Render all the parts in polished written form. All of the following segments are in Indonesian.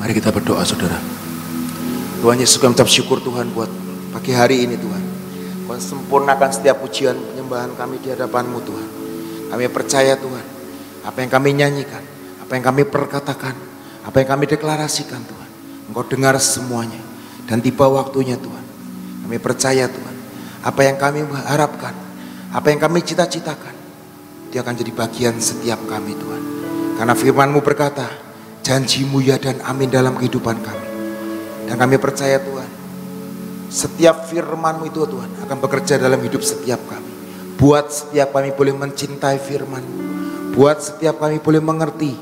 Mari kita berdoa saudara. Tuhan Yesus, kami ucap syukur Tuhan buat pagi hari ini Tuhan. Kau sempurnakan setiap pujian penyembahan kami di hadapan-Mu Tuhan. Kami percaya Tuhan, apa yang kami nyanyikan, apa yang kami perkatakan, apa yang kami deklarasikan Tuhan, Engkau dengar semuanya. Dan tiba waktunya Tuhan, kami percaya Tuhan, apa yang kami harapkan, apa yang kami cita-citakan, dia akan jadi bagian setiap kami Tuhan. Karena firman-Mu berkata, janji-Mu ya dan amin dalam kehidupan kami. Dan kami percaya Tuhan, setiap firman-Mu itu Tuhan akan bekerja dalam hidup setiap kami. Buat setiap kami boleh mencintai firman-Mu. Buat setiap kami boleh mengerti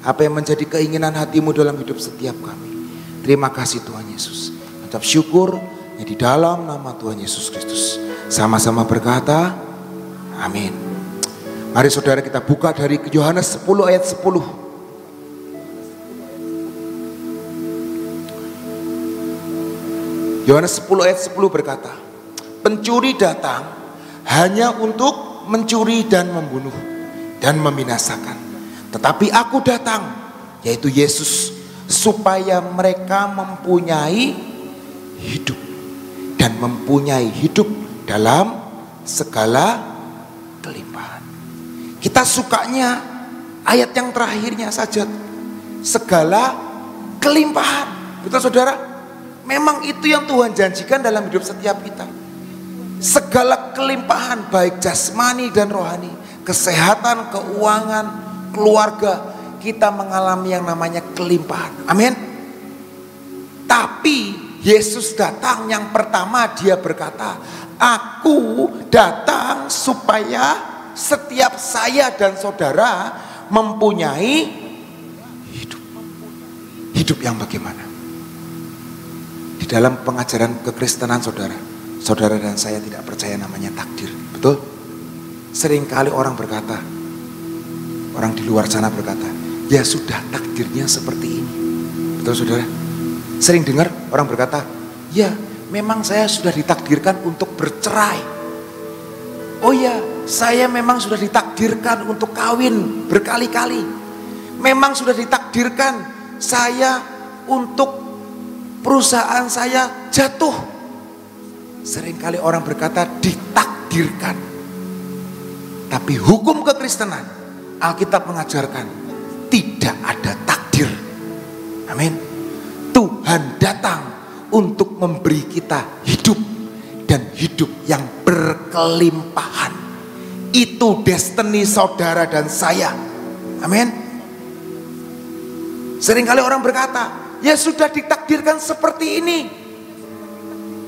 apa yang menjadi keinginan hati-Mu dalam hidup setiap kami. Terima kasih Tuhan Yesus. Ucap syukur ya di dalam nama Tuhan Yesus Kristus. Sama-sama berkata, amin. Mari saudara kita buka dari Yohanes 10 ayat 10. Yohanes 10 ayat 10 berkata, pencuri datang hanya untuk mencuri dan membunuh dan membinasakan. Tetapi aku datang, yaitu Yesus, supaya mereka mempunyai hidup dan mempunyai hidup dalam segala kelimpahan. Kita sukanya ayat yang terakhirnya saja, segala kelimpahan. Betul saudara? Memang itu yang Tuhan janjikan dalam hidup setiap kita. Segala kelimpahan baik jasmani dan rohani, kesehatan, keuangan, keluarga, kita mengalami yang namanya kelimpahan. Amin. Tapi Yesus datang yang pertama dia berkata, aku datang supaya setiap saya dan saudara mempunyai hidup. Hidup yang bagaimana? Di dalam pengajaran kekristenan saudara dan saya tidak percaya namanya takdir. Betul? Seringkali orang berkata, orang di luar sana berkata, ya sudah takdirnya seperti ini. Betul saudara? Sering dengar orang berkata, ya memang saya sudah ditakdirkan untuk bercerai. Oh ya, saya memang sudah ditakdirkan untuk kawin berkali-kali. Memang sudah ditakdirkan saya untuk perusahaan saya jatuh. Seringkali orang berkata ditakdirkan. Tapi hukum kekristenan, Alkitab mengajarkan tidak ada takdir. Amin. Tuhan datang untuk memberi kita hidup dan hidup yang berkelimpahan. Itu destiny saudara dan saya. Amin. Seringkali orang berkata, ya sudah ditakdirkan seperti ini.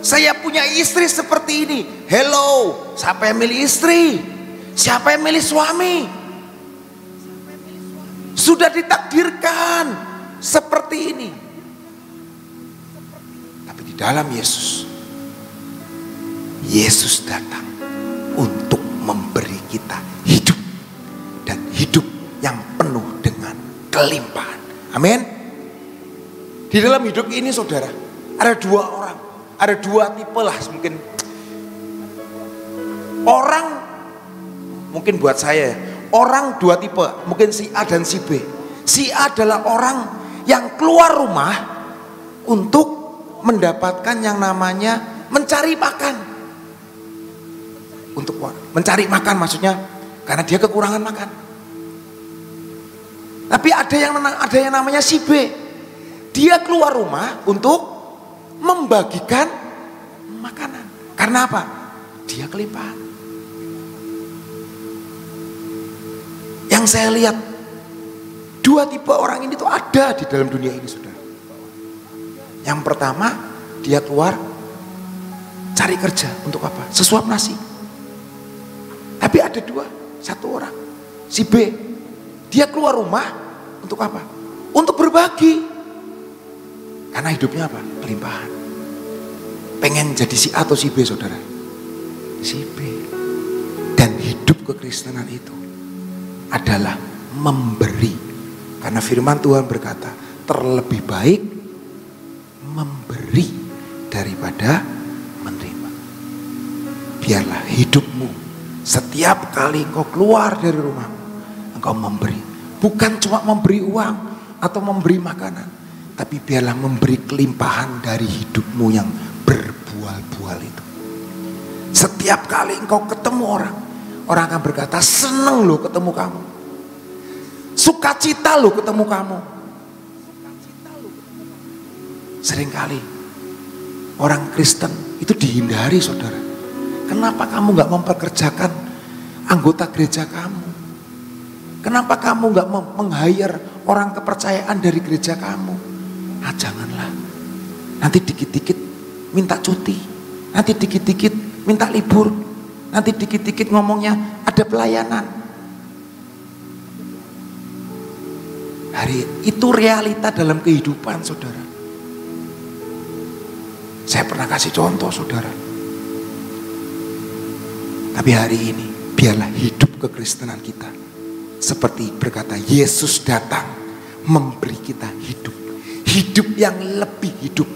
Saya punya istri seperti ini. Hello, siapa yang milih istri? Siapa yang milih suami? Sudah ditakdirkan seperti ini. Tapi di dalam Yesus, Yesus datang untuk memberi kita hidup dan hidup yang penuh dengan kelimpahan. Amin. Di dalam hidup ini saudara, ada dua orang, ada dua tipe lah mungkin. Orang, mungkin buat saya, orang dua tipe, mungkin si A dan si B. Si A adalah orang yang keluar rumah untuk mendapatkan yang namanya mencari makan. Untuk mencari makan maksudnya karena dia kekurangan makan. Tapi ada yang namanya si B. Dia keluar rumah untuk membagikan makanan. Karena apa? Dia kelimpahan. Yang saya lihat, dua tipe orang ini tuh ada di dalam dunia ini saudara. Yang pertama, dia keluar cari kerja untuk apa? Sesuap nasi. Tapi ada dua, satu orang, si B. Dia keluar rumah untuk apa? Untuk berbagi. Karena hidupnya apa? Kelimpahan. Pengen jadi si A atau si B saudara? Si B. Dan hidup kekristenan itu adalah memberi. Karena firman Tuhan berkata, terlebih baik memberi daripada menerima. Biarlah hidupmu setiap kali engkau keluar dari rumahmu, engkau memberi. Bukan cuma memberi uang atau memberi makanan, tapi biarlah memberi kelimpahan dari hidupmu yang berbual-bual itu. Setiap kali engkau ketemu orang, orang akan berkata, seneng loh ketemu kamu, sukacita loh ketemu kamu. Seringkali orang Kristen itu dihindari, saudara. Kenapa kamu gak memperkerjakan anggota gereja kamu? Kenapa kamu gak meng-hire orang kepercayaan dari gereja kamu? Nah, janganlah. Nanti dikit-dikit minta cuti, nanti dikit-dikit minta libur, nanti dikit-dikit ngomongnya ada pelayanan. Hari itu realita dalam kehidupan, saudara. Saya pernah kasih contoh, saudara. Tapi hari ini biarlah hidup kekristenan kita seperti berkata Yesus datang memberi kita hidup, hidup yang lebih hidup,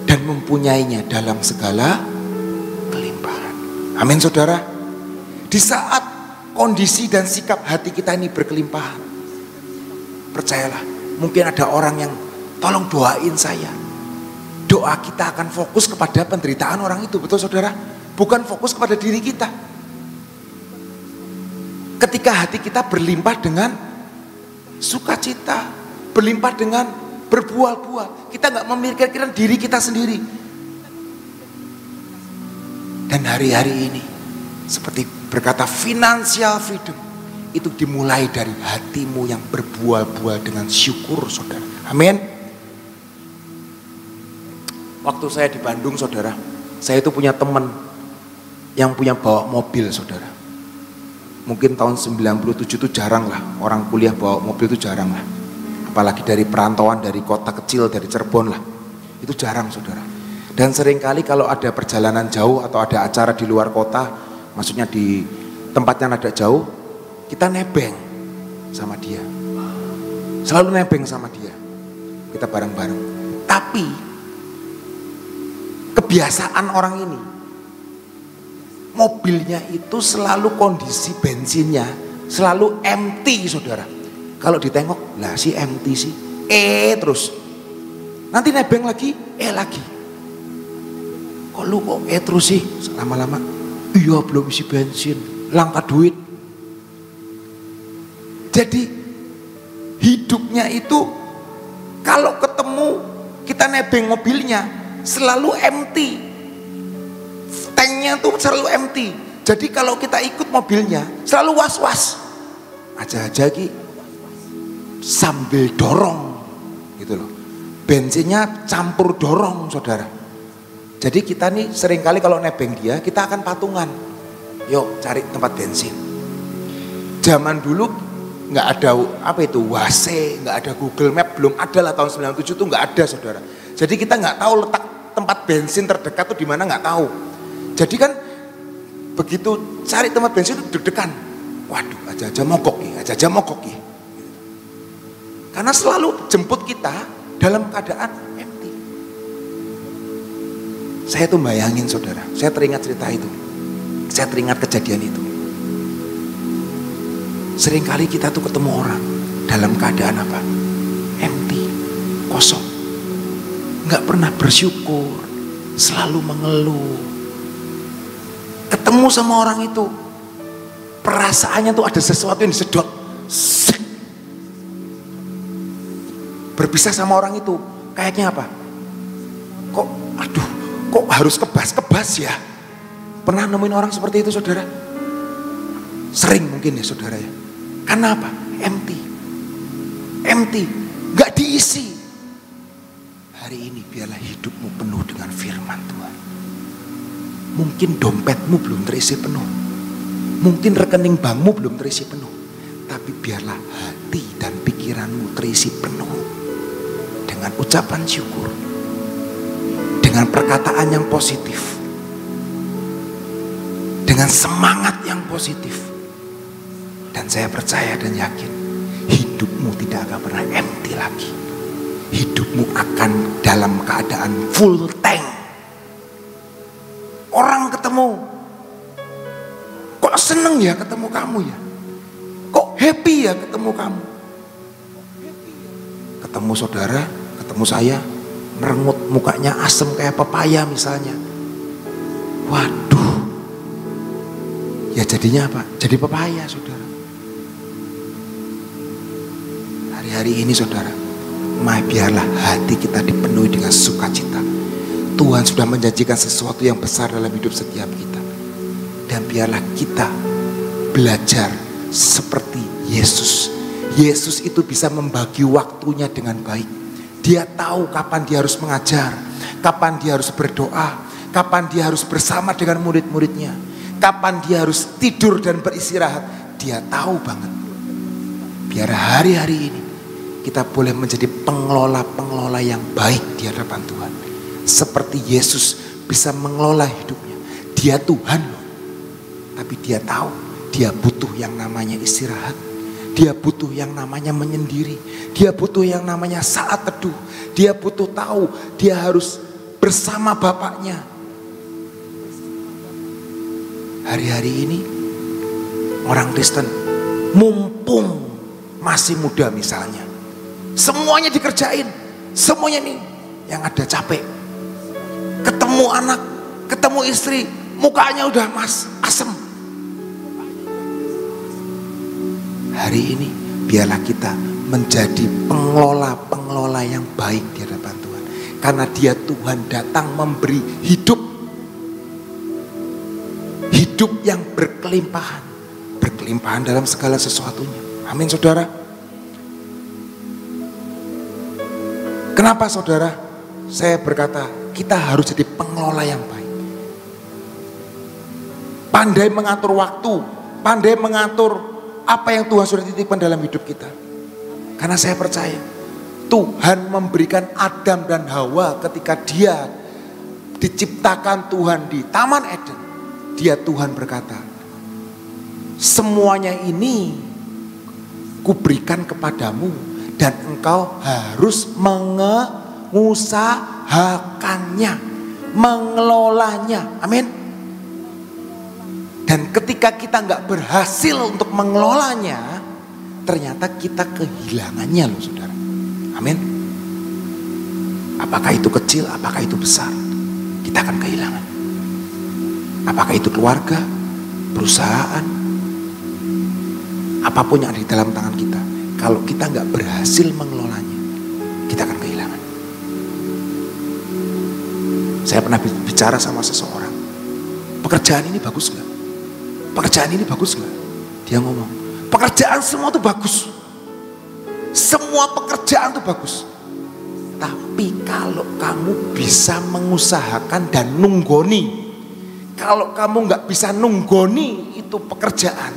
dan mempunyainya dalam segala kelimpahan. Amin, saudara. Di saat kondisi dan sikap hati kita ini berkelimpahan, percayalah, mungkin ada orang yang tolong doain saya. Doa kita akan fokus kepada penderitaan orang itu, betul saudara? Bukan fokus kepada diri kita. Ketika hati kita berlimpah dengan sukacita, berlimpah dengan berbual-bual, kita gak memikirkan diri kita sendiri. Dan hari-hari ini, seperti berkata financial freedom, itu dimulai dari hatimu yang berbual-bual dengan syukur, saudara. Amin. Waktu saya di Bandung, saudara, saya itu punya teman yang punya bawa mobil, saudara. Mungkin tahun 97 itu jarang lah, orang kuliah bawa mobil itu jarang lah. Apalagi dari perantauan, dari kota kecil, dari Cirebon lah. Itu jarang, saudara. Dan seringkali kalau ada perjalanan jauh atau ada acara di luar kota, maksudnya di tempat yang agak jauh, kita nebeng sama dia. Selalu nebeng sama dia. Kita bareng-bareng. Tapi kebiasaan orang ini, mobilnya itu selalu kondisi bensinnya selalu empty, saudara. Kalau ditengok, lah si empty sih, terus. Nanti nebeng lagi, lagi. Kok lu kok terus sih? Lama-lama, iya belum isi bensin, langka duit. Jadi hidupnya itu kalau ketemu kita nebeng mobilnya selalu empty. Tanknya tuh selalu empty. Jadi kalau kita ikut mobilnya selalu was-was. Aja-aja ki sambil dorong gitu loh. Bensinnya campur dorong, saudara. Jadi kita nih seringkali kalau nebeng dia, kita akan patungan. Yuk cari tempat bensin. Zaman dulu nggak ada apa itu WhatsApp, nggak ada Google Map, belum ada lah tahun 97 tuh nggak ada, saudara. Jadi kita nggak tahu letak tempat bensin terdekat tuh di mana, nggak tahu. Jadi kan begitu cari tempat bensin itu deg-degan. Waduh, aja-aja mogok ya, aja-aja mogok ya. Karena selalu jemput kita dalam keadaan empty. Saya tuh bayangin, saudara, saya teringat cerita itu. Saya teringat kejadian itu. Seringkali kita tuh ketemu orang dalam keadaan apa? Empty, kosong. Nggak pernah bersyukur, selalu mengeluh. Ketemu sama orang itu, perasaannya tuh ada sesuatu yang disedot. Berpisah sama orang itu, kayaknya apa? Kok harus kebas-kebas ya? Pernah nemuin orang seperti itu, saudara? Sering mungkin ya, saudara ya. Karena apa? Empty, gak diisi. Hari ini biarlah hidupmu penuh dengan firman Tuhan. Mungkin dompetmu belum terisi penuh, mungkin rekening bankmu belum terisi penuh, tapi biarlah hati dan pikiranmu terisi penuh dengan ucapan syukur, dengan perkataan yang positif, dengan semangat yang positif. Dan saya percaya dan yakin hidupmu tidak akan pernah empty lagi. Hidupmu akan dalam keadaan full tank. Orang ketemu, kok seneng ya ketemu kamu ya? Kok happy ya ketemu kamu? Ketemu ketemu saudara, ketemu saya, merengut mukanya asem kayak pepaya misalnya. Waduh, ya jadinya apa? Jadi pepaya saudara. Hari-hari ini saudara, biarlah hati kita dipenuhi dengan sukacita. Tuhan sudah menjanjikan sesuatu yang besar dalam hidup setiap kita. Dan biarlah kita belajar seperti Yesus. Yesus itu bisa membagi waktunya dengan baik. Dia tahu kapan dia harus mengajar, kapan dia harus berdoa, kapan dia harus bersama dengan murid-muridnya, kapan dia harus tidur dan beristirahat. Dia tahu banget. Biar hari-hari ini kita boleh menjadi pengelola-pengelola yang baik di hadapan Tuhan. Seperti Yesus bisa mengelola hidupnya. Dia Tuhan loh. Tapi dia tahu dia butuh yang namanya istirahat. Dia butuh yang namanya menyendiri. Dia butuh yang namanya saat teduh. Dia butuh tahu dia harus bersama Bapaknya. Hari-hari ini orang Kristen mumpung masih muda misalnya, semuanya dikerjain, semuanya nih yang ada capek. Ketemu anak, ketemu istri, mukanya udah asem. Hari ini biarlah kita menjadi pengelola-pengelola yang baik di hadapan Tuhan. Karena dia Tuhan datang memberi hidup. Hidup yang berkelimpahan. Berkelimpahan dalam segala sesuatunya. Amin saudara. Kenapa saudara? Saya berkata kita harus jadi pengelola yang baik. Pandai mengatur waktu. Pandai mengatur apa yang Tuhan sudah titipkan dalam hidup kita. Karena saya percaya Tuhan memberikan Adam dan Hawa ketika dia diciptakan Tuhan di Taman Eden. Dia Tuhan berkata, semuanya ini kuberikan kepadamu dan engkau harus mengusahakannya, mengelolanya. Amin. Dan ketika kita nggak berhasil untuk mengelolanya, ternyata kita kehilangannya loh saudara. Amin. Apakah itu kecil, apakah itu besar, kita akan kehilangan. Apakah itu keluarga, perusahaan, apapun yang ada di dalam tangan kita, kalau kita nggak berhasil mengelolanya, kita akan kehilangan. Saya pernah bicara sama seseorang, pekerjaan ini bagus nggak? Pekerjaan ini bagus nggak? Dia ngomong, pekerjaan semua tuh bagus. Semua pekerjaan tuh bagus. Tapi kalau kamu bisa mengusahakan dan nunggoni, kalau kamu nggak bisa nunggoni itu pekerjaan,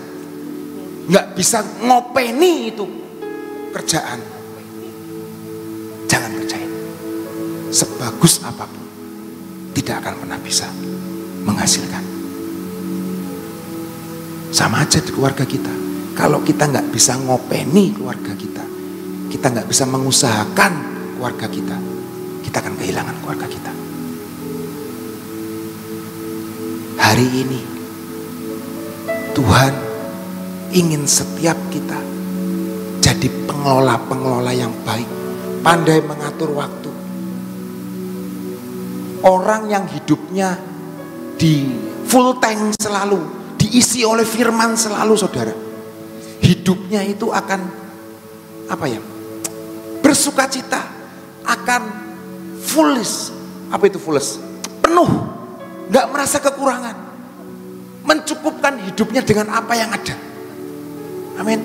nggak bisa ngopeni itu kerjaan, jangan kerjain. Sebagus apapun, tidak akan pernah bisa menghasilkan. Sama aja di keluarga kita. Kalau kita nggak bisa ngopeni keluarga kita, kita nggak bisa mengusahakan keluarga kita, kita akan kehilangan keluarga kita. Hari ini Tuhan ingin setiap kita jadi pengelola-pengelola yang baik, pandai mengatur waktu. Orang yang hidupnya di full tank selalu, diisi oleh firman selalu saudara, hidupnya itu akan bersukacita, akan fullis. Apa itu fullis? Penuh, gak merasa kekurangan, mencukupkan hidupnya dengan apa yang ada. Amin.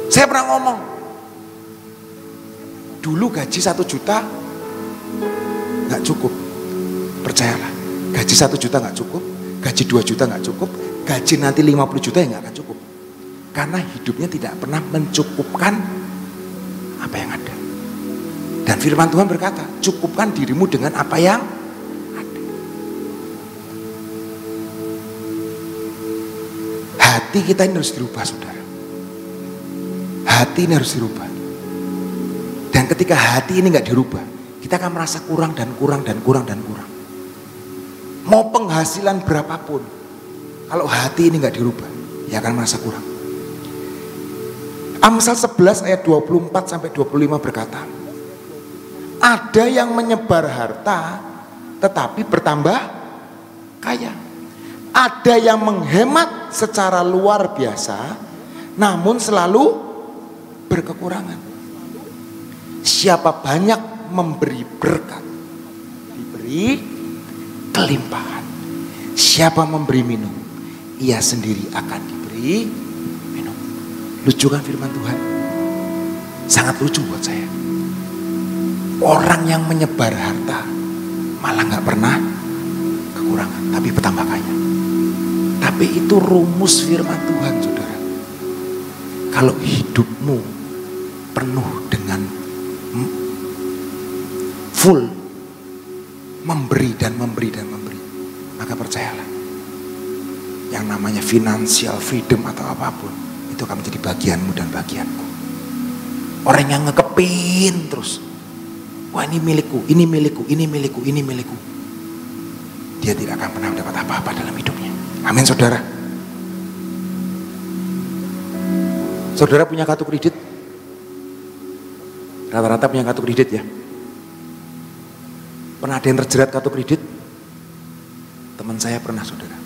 Saya pernah ngomong, dulu gaji 1 juta gak cukup. Percayalah, gaji 1 juta gak cukup, gaji 2 juta gak cukup, gaji nanti 50 juta ya gak akan cukup. Karena hidupnya tidak pernah mencukupkan apa yang ada. Dan firman Tuhan berkata, cukupkan dirimu dengan apa yang ada. Hati kita ini harus dirubah saudara. Hati ini harus dirubah. Dan ketika hati ini gak dirubah, kita akan merasa kurang dan kurang dan kurang dan kurang. Mau penghasilan berapapun, kalau hati ini gak dirubah, ya akan merasa kurang. Amsal 11 ayat 24 sampai 25 berkata, ada yang menyebar harta tetapi bertambah kaya. Ada yang menghemat secara luar biasa namun selalu berkekurangan. Siapa banyak memberi berkat, diberi kelimpahan. Siapa memberi minum, ia sendiri akan diberi minum. Lucu kan firman Tuhan? Sangat lucu buat saya. Orang yang menyebar harta malah gak pernah kekurangan, tapi bertambah kaya. Tapi itu rumus firman Tuhan, saudara. Kalau hidupmu penuh dengan full memberi dan memberi dan memberi, maka percayalah, yang namanya financial freedom atau apapun itu akan menjadi bagianmu dan bagianku. Orang yang ngekepin terus, wah ini milikku, ini milikku, ini milikku, ini milikku, dia tidak akan pernah mendapat apa-apa dalam hidupnya. Amin, saudara. Saudara punya kartu kredit? Rata-rata punya kartu kredit ya. Pernah ada yang terjerat kartu kredit? Teman saya pernah, saudara.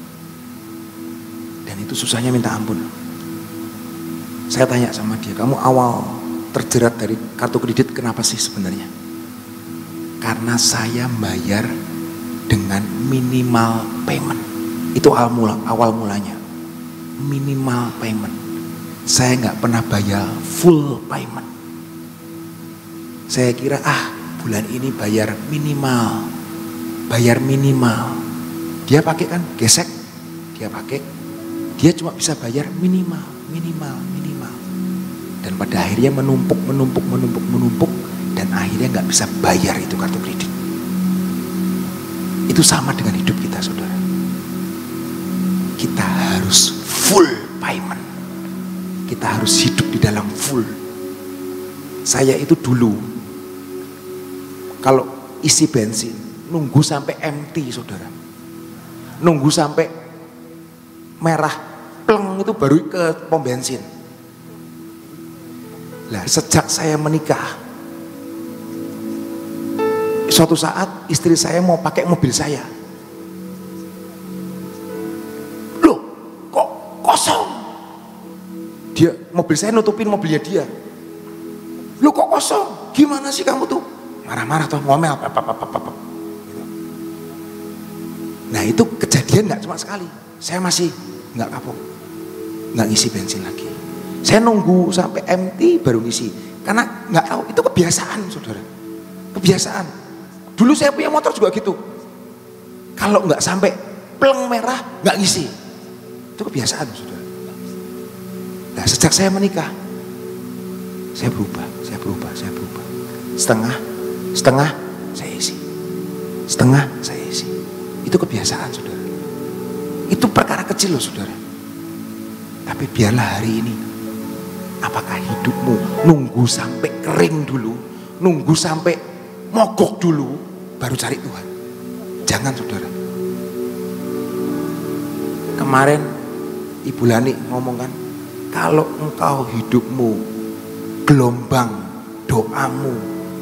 Dan itu susahnya minta ampun. Saya tanya sama dia, kamu awal terjerat dari kartu kredit kenapa sih sebenarnya? Karena saya bayar dengan minimal payment. Itu awal mulanya. Minimal payment. Saya nggak pernah bayar full payment. Saya kira bulan ini bayar minimal. Bayar minimal. Dia pakai kan gesek. Dia pakai. Dia cuma bisa bayar minimal. Dan pada akhirnya menumpuk. Dan akhirnya nggak bisa bayar itu kartu kredit. Itu sama dengan hidup kita, saudara. Kita harus full payment. Kita harus hidup di dalam full. Saya itu dulu kalau isi bensin nunggu sampai empty, saudara. Nunggu sampai merah pleng itu baru ke pom bensin. Lah sejak saya menikah, suatu saat istri saya mau pakai mobil saya. Loh, kok kosong? Dia, mobil saya nutupin mobilnya dia. Loh kok kosong? Gimana sih kamu tuh? Marah-marah tuh, ngomel. Nah itu kejadian gak cuma sekali. Saya masih gak kapok, gak ngisi bensin lagi. Saya nunggu sampai empty baru ngisi. Karena gak tahu, itu kebiasaan, saudara. Kebiasaan. Dulu saya punya motor juga gitu. Kalau nggak sampai pleng merah nggak ngisi. Itu kebiasaan, saudara. Nah sejak saya menikah, saya berubah. Setengah saya isi. Setengah saya isi. Itu kebiasaan, saudara. Itu perkara kecil loh, saudara. Tapi biarlah hari ini, apakah hidupmu nunggu sampai kering dulu, nunggu sampai mogok dulu, baru cari Tuhan? Jangan, saudara. Kemarin Ibu Lani ngomong kan, kalau engkau hidupmu, gelombang doamu,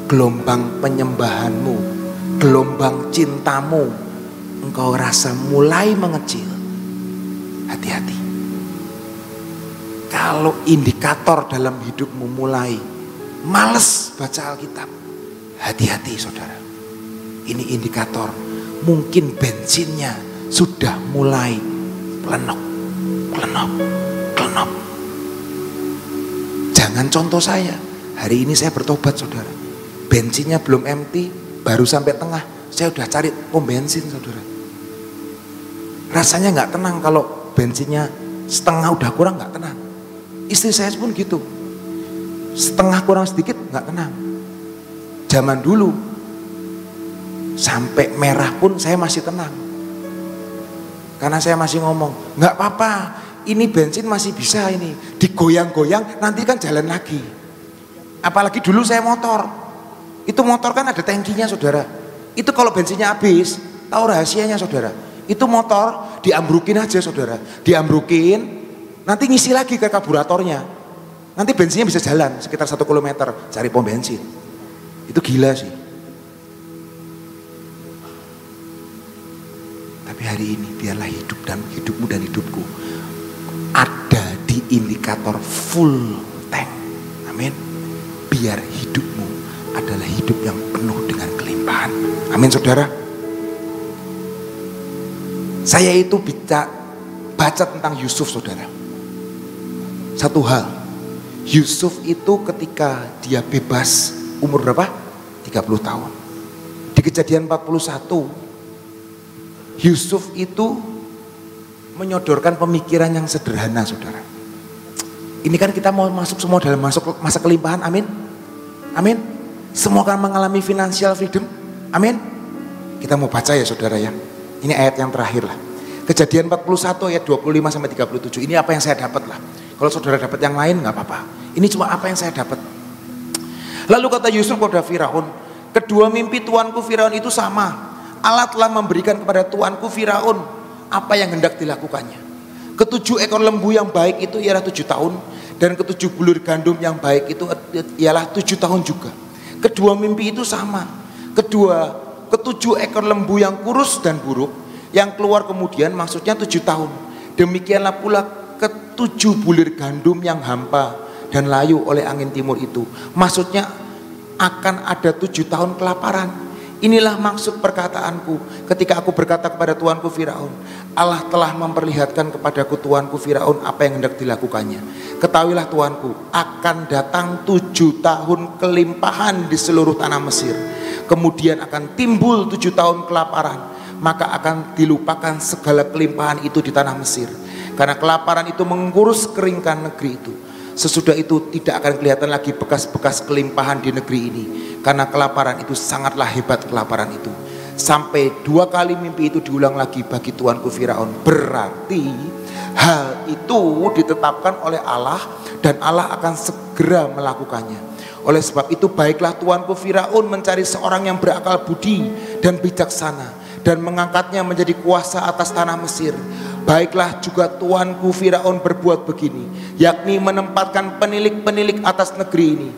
gelombang penyembahanmu, gelombang cintamu, engkau rasa mulai mengecil, hati-hati. Kalau indikator dalam hidupmu mulai males baca Alkitab, hati-hati, saudara. Ini indikator mungkin bensinnya sudah mulai klenop. Jangan contoh saya. Hari ini saya bertobat, saudara. Bensinnya belum empty, baru sampai tengah, saya udah cari pom bensin, saudara. Rasanya nggak tenang kalau bensinnya setengah udah kurang, nggak tenang. Istri saya pun gitu. Setengah kurang sedikit nggak tenang. Zaman dulu sampai merah pun saya masih tenang. Karena saya masih ngomong, nggak apa-apa, ini bensin masih bisa ini, digoyang-goyang nanti kan jalan lagi. Apalagi dulu saya motor. Itu motor kan ada tangkinya, saudara. Itu kalau bensinnya habis, tahu rahasianya, saudara. Itu motor diambrukin aja, saudara. Diambrukin, nanti ngisi lagi ke karburatornya. Nanti bensinnya bisa jalan sekitar 1 kilometer cari pom bensin. Itu gila sih. Tapi hari ini biarlah hidup dan hidupmu dan hidupku ada di indikator full tank. Amin. Biar hidupmu adalah hidup yang penuh dengan kelimpahan. Amin saudara. Saya itu baca tentang Yusuf saudara. Satu hal, Yusuf itu ketika dia bebas umur berapa? 30 tahun. Di Kejadian 41, Yusuf itu menyodorkan pemikiran yang sederhana saudara. Ini kan kita mau masuk semua dalam masa kelimpahan, amin. Amin. Semua akan mengalami financial freedom, amin. Kita mau baca ya saudara ya. Ini ayat yang terakhir lah. Kejadian 41 ayat 25 sampai 37. Ini apa yang saya dapat lah. Kalau saudara dapat yang lain nggak apa-apa. Ini cuma apa yang saya dapat. Lalu kata Yusuf kepada Firaun, kedua mimpi tuanku Firaun itu sama. Allah telah memberikan kepada tuanku Firaun apa yang hendak dilakukannya. Ketujuh ekor lembu yang baik itu ialah 7 tahun. Dan ketujuh bulir gandum yang baik itu ialah 7 tahun juga. Kedua mimpi itu sama. Ketujuh ekor lembu yang kurus dan buruk yang keluar kemudian maksudnya 7 tahun. Demikianlah pula ketujuh bulir gandum yang hampa dan layu oleh angin timur itu. Maksudnya akan ada 7 tahun kelaparan. Inilah maksud perkataanku ketika aku berkata kepada tuanku Firaun, Allah telah memperlihatkan kepadaku tuanku Firaun apa yang hendak dilakukannya. Ketahuilah tuanku, akan datang 7 tahun kelimpahan di seluruh tanah Mesir. Kemudian akan timbul 7 tahun kelaparan, maka akan dilupakan segala kelimpahan itu di tanah Mesir. Karena kelaparan itu mengurus keringkan negeri itu. Sesudah itu tidak akan kelihatan lagi bekas-bekas kelimpahan di negeri ini. Karena kelaparan itu sangatlah hebat kelaparan itu. Sampai 2 kali mimpi itu diulang lagi bagi tuanku Firaun. Berarti hal itu ditetapkan oleh Allah dan Allah akan segera melakukannya. Oleh sebab itu baiklah tuanku Firaun mencari seorang yang berakal budi dan bijaksana dan mengangkatnya menjadi kuasa atas tanah Mesir. Baiklah juga tuanku Firaun berbuat begini, yakni menempatkan penilik-penilik atas negeri ini.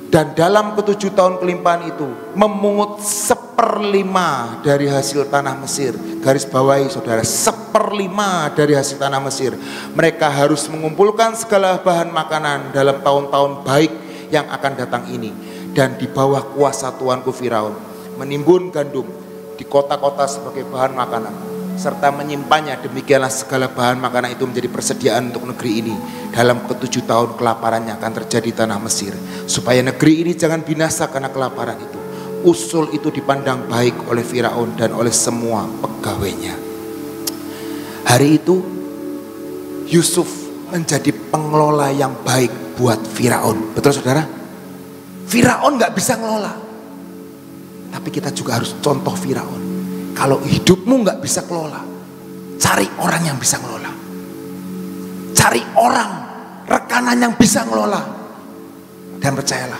Dan dalam ke-7 tahun kelimpahan itu memungut 1/5 dari hasil tanah Mesir. Garis bawahi saudara, 1/5 dari hasil tanah Mesir. Mereka harus mengumpulkan segala bahan makanan dalam tahun-tahun baik yang akan datang ini. Dan di bawah kuasa tuanku Firaun menimbun gandum di kota-kota sebagai bahan makanan, serta menyimpannya. Demikianlah segala bahan makanan itu menjadi persediaan untuk negeri ini. Dalam ke-7 tahun kelaparannya akan terjadi tanah Mesir, supaya negeri ini jangan binasa karena kelaparan itu. Usul itu dipandang baik oleh Firaun dan oleh semua pegawainya. Hari itu Yusuf menjadi pengelola yang baik buat Firaun. Betul saudara? Firaun gak bisa ngelola, tapi kita juga harus contoh Firaun. Kalau hidupmu gak bisa kelola, cari orang yang bisa ngelola. Cari orang, rekanan yang bisa ngelola. Dan percayalah,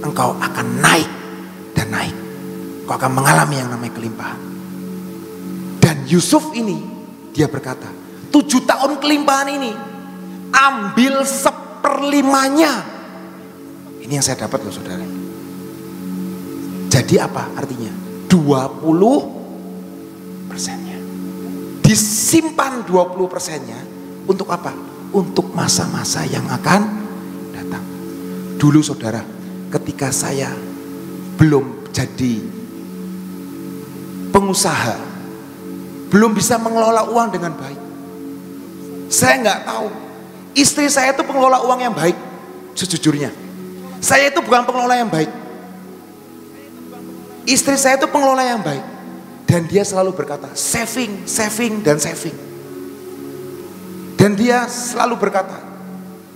engkau akan naik dan naik. Engkau akan mengalami yang namanya kelimpahan. Dan Yusuf ini, dia berkata, 7 tahun kelimpahan ini, ambil 1/5-nya. Ini yang saya dapat loh saudara. Jadi apa artinya? 20%-nya. Disimpan 20%-nya untuk apa? Untuk masa-masa yang akan datang. Dulu saudara, ketika saya belum jadi pengusaha, belum bisa mengelola uang dengan baik, saya nggak tahu. Istri saya itu pengelola uang yang baik. Sejujurnya, saya itu bukan pengelola yang baik. Istri saya itu pengelola yang baik. Dan dia selalu berkata, saving, saving, dan saving. Dan dia selalu berkata,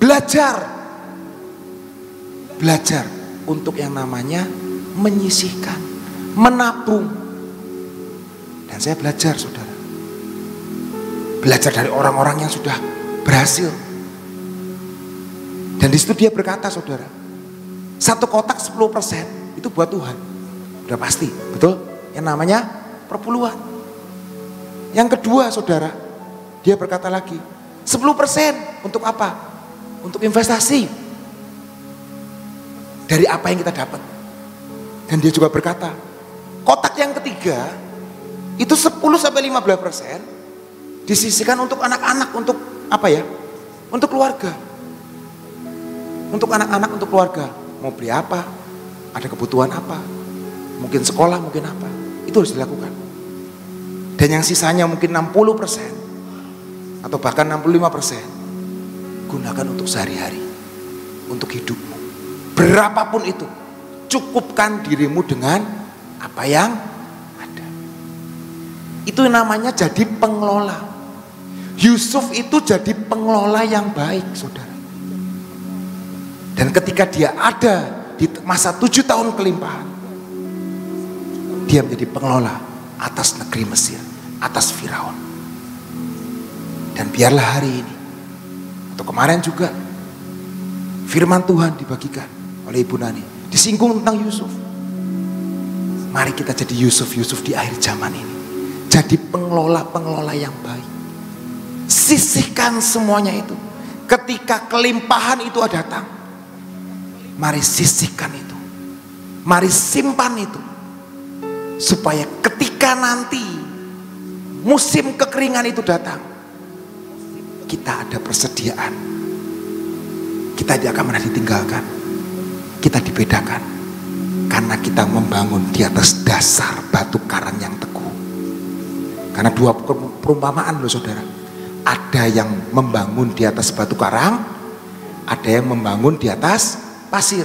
belajar. Belajar untuk yang namanya menyisihkan, menabung. Dan saya belajar saudara. Belajar dari orang-orang yang sudah berhasil. Dan di situ dia berkata saudara, 1 kotak 10% itu buat Tuhan. Udah pasti, betul? Yang namanya perpuluhan. Yang kedua saudara, dia berkata lagi, 10% untuk apa? untuk investasi dari apa yang kita dapat. Dan dia juga berkata, kotak yang ketiga itu 10-15% disisihkan untuk anak-anak, untuk apa ya? Untuk keluarga. Untuk anak-anak, untuk keluarga. Mau beli apa? Ada kebutuhan apa? Mungkin sekolah, mungkin apa? Itu harus dilakukan. Dan yang sisanya mungkin 60% atau bahkan 65% gunakan untuk sehari-hari, untuk hidupmu. Berapapun itu, cukupkan dirimu dengan apa yang ada. Itu namanya jadi pengelola. Yusuf itu jadi pengelola yang baik, saudara. Dan ketika dia ada di masa 7 tahun kelimpahan, dia menjadi pengelola atas negeri Mesir, atas Firaun. Dan biarlah hari ini atau kemarin juga firman Tuhan dibagikan oleh Ibu Nani, disinggung tentang Yusuf. Mari kita jadi Yusuf-Yusuf di akhir zaman ini. Jadi pengelola-pengelola yang baik. Sisihkan semuanya itu. Ketika kelimpahan itu datang, mari sisihkan itu. Mari simpan itu. Supaya ketika nanti musim kekeringan itu datang, kita ada persediaan. Kita tidak akan pernah ditinggalkan. Kita dibedakan. Karena kita membangun di atas dasar batu karang yang teguh. Karena dua perumpamaan loh saudara. Ada yang membangun di atas batu karang, ada yang membangun di atas pasir.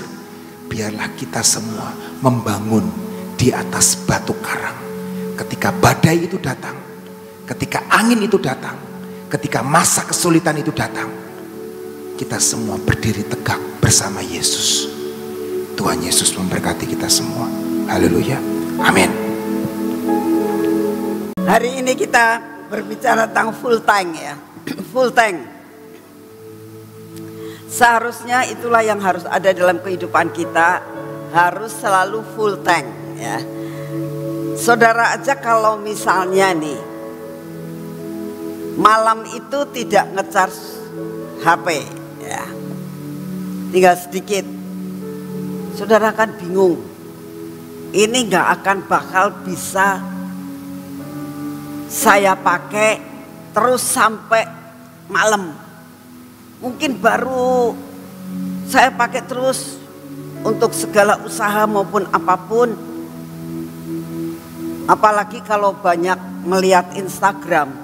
Biarlah kita semua membangun di atas batu karang. Ketika badai itu datang, ketika angin itu datang, ketika masa kesulitan itu datang, kita semua berdiri tegak bersama Yesus. Tuhan Yesus memberkati kita semua. Haleluya. Amin. Hari ini kita berbicara tentang full tank ya. Full tank. Seharusnya itulah yang harus ada dalam kehidupan kita. Harus selalu full tank ya. Saudara aja kalau misalnya nih malam itu tidak nge-charge HP ya, tinggal sedikit, saudara kan bingung, ini gak akan bakal bisa saya pakai terus sampai malam. Mungkin baru saya pakai terus untuk segala usaha maupun apapun. Apalagi kalau banyak melihat Instagram,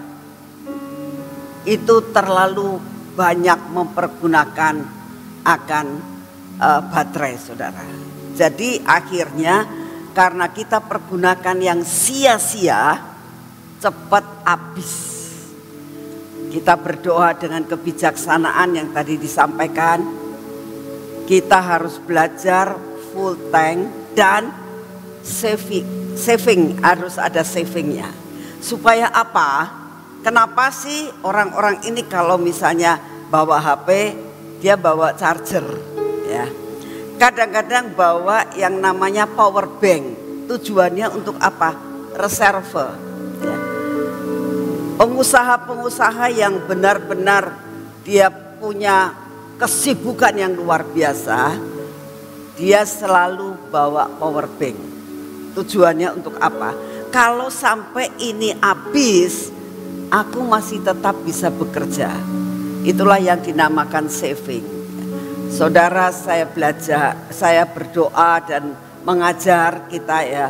itu terlalu banyak mempergunakan akan baterai saudara. Jadi akhirnya karena kita pergunakan yang sia-sia, cepat habis. Kita berdoa dengan kebijaksanaan yang tadi disampaikan. Kita harus belajar full tank dan saving harus ada savingnya. Supaya apa? Kenapa sih orang-orang ini kalau misalnya bawa HP, dia bawa charger ya. Kadang-kadang bawa yang namanya power bank. Tujuannya untuk apa? Reserve ya. Pengusaha-pengusaha yang benar-benar dia punya kesibukan yang luar biasa, dia selalu bawa power bank. Tujuannya untuk apa? Kalau sampai ini habis, aku masih tetap bisa bekerja. Itulah yang dinamakan saving. Saudara, saya belajar, saya berdoa dan mengajar kita ya.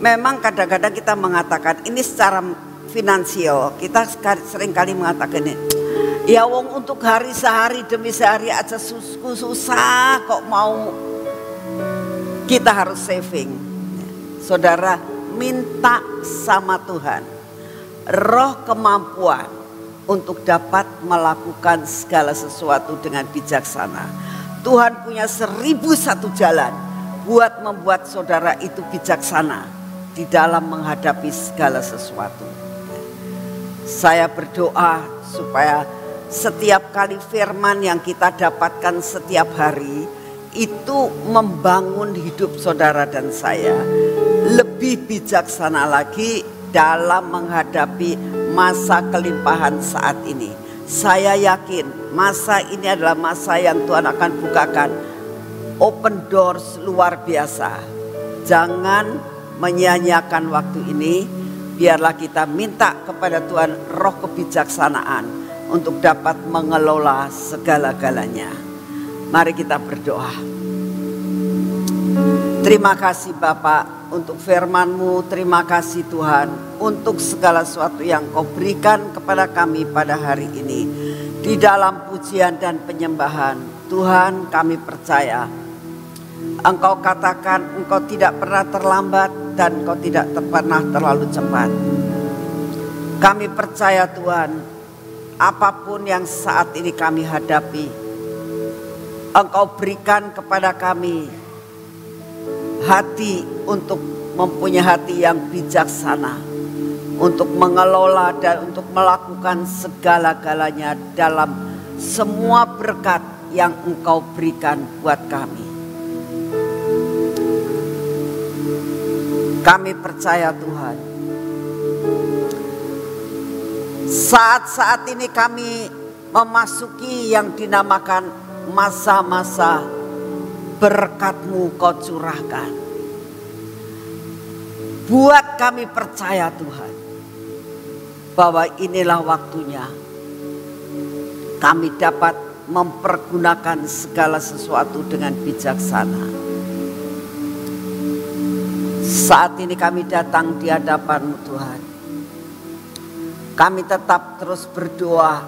Memang kadang-kadang kita mengatakan ini secara finansial, kita sering kali mengatakan ini, ya wong untuk hari sehari demi sehari aja susah kok mau. Kita harus saving. Saudara, minta sama Tuhan roh kemampuan untuk dapat melakukan segala sesuatu dengan bijaksana. Tuhan punya 1001 jalan buat membuat saudara itu bijaksana di dalam menghadapi segala sesuatu. Saya berdoa supaya setiap kali firman yang kita dapatkan setiap hari itu membangun hidup saudara dan saya lebih bijaksana lagi dalam menghadapi masa kelimpahan saat ini. Saya yakin masa ini adalah masa yang Tuhan akan bukakan open doors luar biasa. Jangan menyia-nyiakan waktu ini. Biarlah kita minta kepada Tuhan roh kebijaksanaan untuk dapat mengelola segala-galanya. Mari kita berdoa. Terima kasih Bapak untuk firman-Mu. Terima kasih Tuhan untuk segala sesuatu yang Kau berikan kepada kami pada hari ini. Di dalam pujian dan penyembahan Tuhan, kami percaya Engkau katakan Engkau tidak pernah terlambat dan Engkau tidak pernah terlalu cepat. Kami percaya Tuhan, apapun yang saat ini kami hadapi, Engkau berikan kepada kami hati untuk mempunyai hati yang bijaksana, untuk mengelola dan untuk melakukan segala-galanya dalam semua berkat yang Engkau berikan buat kami. Kami percaya Tuhan, saat-saat ini kami memasuki yang dinamakan masa-masa berkat-Mu Kau curahkan. Buat kami percaya Tuhan, bahwa inilah waktunya kami dapat mempergunakan segala sesuatu dengan bijaksana. Saat ini kami datang di hadapan-Mu Tuhan. Kami tetap terus berdoa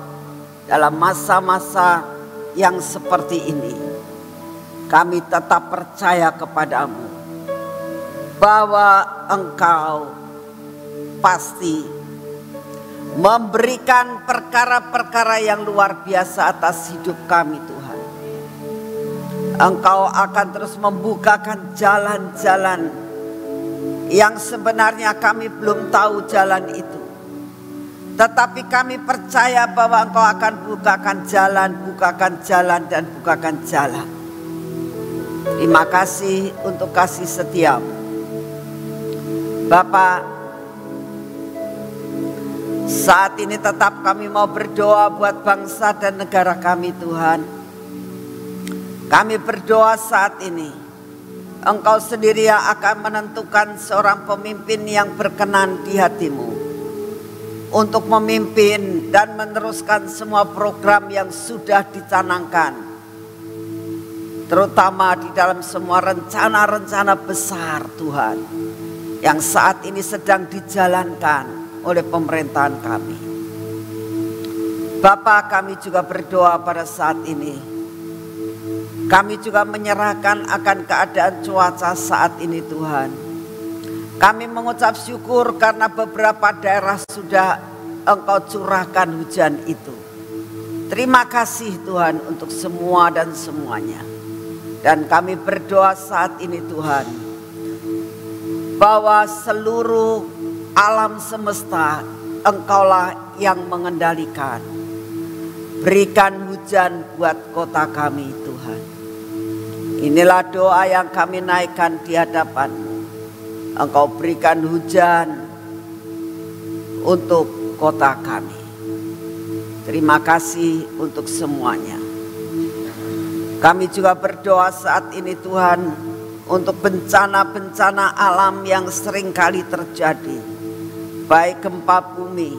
dalam masa-masa yang seperti ini. Kami tetap percaya kepada-Mu bahwa Engkau pasti memberikan perkara-perkara yang luar biasa atas hidup kami Tuhan. Engkau akan terus membukakan jalan-jalan yang sebenarnya kami belum tahu jalan itu. Tetapi kami percaya bahwa Engkau akan bukakan jalan dan bukakan jalan. Terima kasih untuk kasih setia-Mu. Bapak, saat ini tetap kami mau berdoa buat bangsa dan negara kami Tuhan. Kami berdoa saat ini, Engkau sendiri yang akan menentukan seorang pemimpin yang berkenan di hati-Mu untuk memimpin dan meneruskan semua program yang sudah dicanangkan, terutama di dalam semua rencana-rencana besar Tuhan yang saat ini sedang dijalankan oleh pemerintahan kami. Bapak, kami juga berdoa pada saat ini. Kami juga menyerahkan akan keadaan cuaca saat ini Tuhan. Kami mengucap syukur karena beberapa daerah sudah Engkau curahkan hujan itu. Terima kasih Tuhan untuk semua dan semuanya. Dan kami berdoa saat ini Tuhan, bahwa seluruh alam semesta Engkaulah yang mengendalikan. Berikan hujan buat kota kami Tuhan. Inilah doa yang kami naikkan di hadapan-Mu. Engkau berikan hujan untuk kota kami. Terima kasih untuk semuanya. Kami juga berdoa saat ini Tuhan, untuk bencana-bencana alam yang seringkali terjadi. Baik gempa bumi,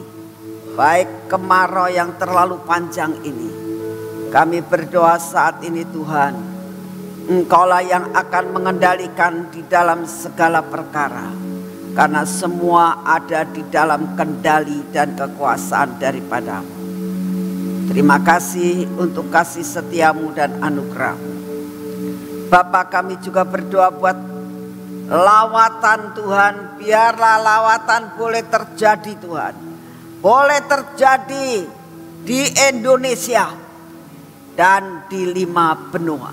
baik kemarau yang terlalu panjang ini. Kami berdoa saat ini Tuhan, Engkaulah yang akan mengendalikan di dalam segala perkara. Karena semua ada di dalam kendali dan kekuasaan daripada-Mu. Terima kasih untuk kasih setia-Mu dan anugerah-Mu. Bapak, kami juga berdoa buat lawatan Tuhan. Biarlah lawatan boleh terjadi Tuhan. Boleh terjadi di Indonesia dan di 5 benua.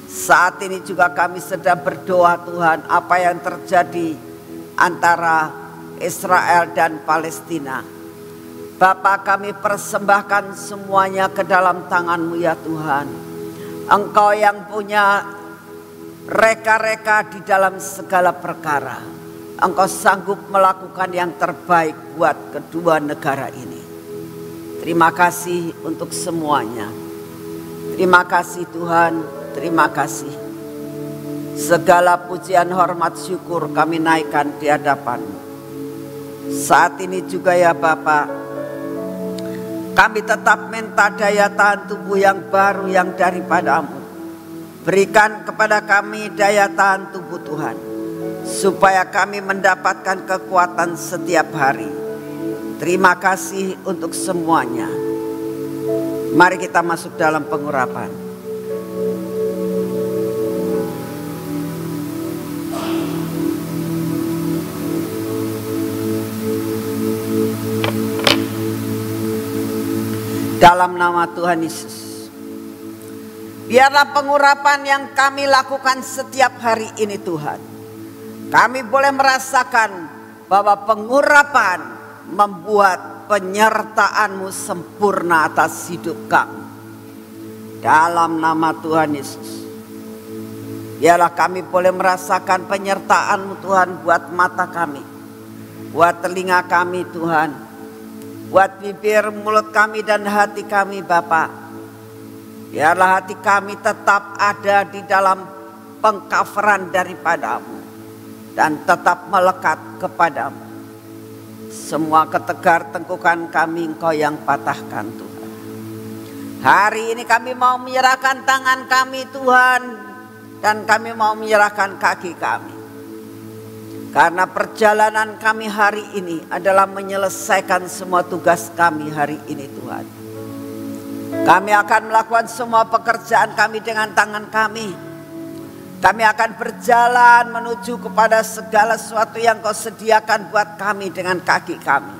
Saat ini juga kami sedang berdoa Tuhan, apa yang terjadi antara Israel dan Palestina. Bapa, kami persembahkan semuanya ke dalam tangan-Mu ya Tuhan. Engkau yang punya reka-reka di dalam segala perkara. Engkau sanggup melakukan yang terbaik buat kedua negara ini. Terima kasih untuk semuanya. Terima kasih Tuhan, terima kasih. Segala pujian, hormat, syukur kami naikkan di hadapan-Mu. Saat ini juga ya Bapa, kami tetap minta daya tahan tubuh yang baru yang daripada-Mu. Berikan kepada kami daya tahan tubuh Tuhan, supaya kami mendapatkan kekuatan setiap hari. Terima kasih untuk semuanya. Mari kita masuk dalam pengurapan. Dalam nama Tuhan Yesus, biarlah pengurapan yang kami lakukan setiap hari ini Tuhan, kami boleh merasakan bahwa pengurapan membuat penyertaan-Mu sempurna atas hidup kami. Dalam nama Tuhan Yesus, biarlah kami boleh merasakan penyertaan-Mu Tuhan buat mata kami, buat telinga kami Tuhan, buat bibir, mulut kami dan hati kami Bapa. Biarlah hati kami tetap ada di dalam pengcoveran daripada-Mu dan tetap melekat kepada-Mu. Semua ketegar tengkukan kami Engkau yang patahkan Tuhan. Hari ini kami mau menyerahkan tangan kami Tuhan, dan kami mau menyerahkan kaki kami. Karena perjalanan kami hari ini adalah menyelesaikan semua tugas kami hari ini Tuhan. Kami akan melakukan semua pekerjaan kami dengan tangan kami. Kami akan berjalan menuju kepada segala sesuatu yang Kau sediakan buat kami dengan kaki kami.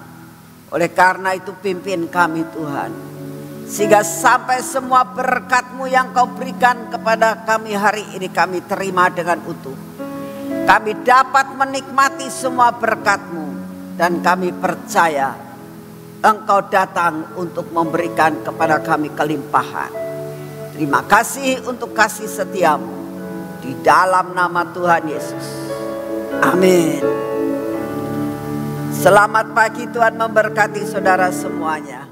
Oleh karena itu pimpin kami Tuhan, sehingga sampai semua berkat-Mu yang Kau berikan kepada kami hari ini kami terima dengan utuh. Kami dapat menikmati semua berkat-Mu, dan kami percaya Engkau datang untuk memberikan kepada kami kelimpahan. Terima kasih untuk kasih setia-Mu, di dalam nama Tuhan Yesus. Amin. Selamat pagi, Tuhan memberkati saudara semuanya.